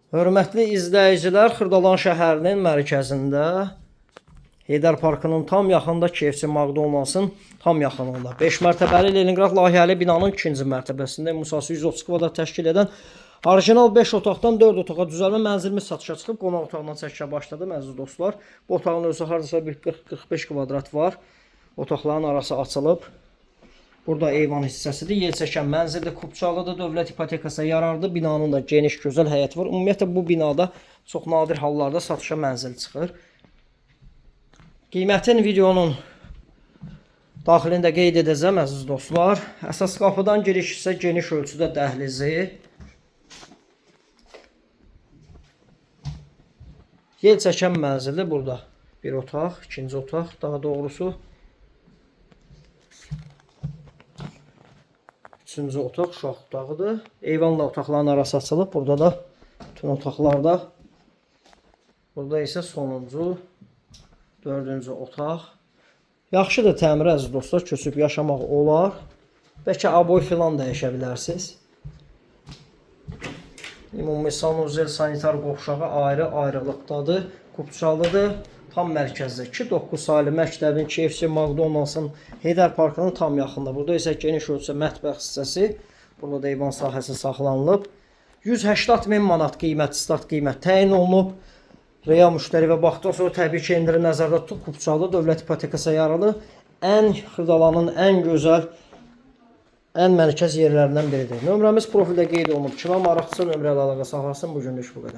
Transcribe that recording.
Hörmətli izləyicilər, Xırdalan şəhərinin mərkəzində Heydər Parkının tam yaxında KFC McDonald'sın tam yaxınında 5 mərtəbəli Leningrad layihəli binanın 2-ci mərtəbəsində ümumsahəsi 130 kvadrat təşkil edən orijinal 5 otaqdan 4 otağa düzəlmə mənzilimiz satışa çıxıb. Qonaq otağından çəkişə başladı əziz dostlar. Bu otağın özü hardasa bir 40-45 kvadrat var. Otaqların arası açılıb. Burada eyvan hissəsidir. Yel çəkən mənzildir, Kupçalıdır, dövlət ipotekasına yararlı. Binanın da geniş, gözəl həyəti var. Ümumiyyətlə bu binada çox nadir hallarda satışa mənzil çıxır. Qiymətin videonun daxilində qeyd edəcəm əziz dostlar. Əsas qapıdan giriş isə geniş ölçüdə dəhlizi. Yel çəkən mənzildir burada. Bir otaq, ikinci otaq, daha doğrusu. Üçüncü otaq uşaq otağıdır. Eyvanla otaqların arası açılıb. Burada da bütün otaqlarda. Burada isə sonuncu, dördüncü otaq. Yaxşıdır təmir əziz dostlar. Köçüb yaşamaq olar. Bəlkə aboy filan dəyişə bilərsiniz. Ümumi sanuzel sanitar qovşağı ayrı-ayrılıqdadır. Kupçalıdır. Tam mərkəzdə 2-9 saylı məktəbin, KFC McDonald'sın Heydər Parkının tam yaxında. Burada isə geniş ölçü mətbəx hissəsi. Burada da eyvan sahəsi saxlanılıb. 180.000 manat qiymət, start qiymət təyin olunub. Real müştəri və baxdıqdan sonra təbii ki, endiri nəzərdə tutub. Kupçalı dövlət ipotekasına yararlı Xırdalanın ən gözəl, ən mərkəz yerlərindən biridir. Nömrəmiz profildə qeyd olunub. Kira maraqçı nömrə ilə əlaqə saxlasın. Bu günlük bu qədər.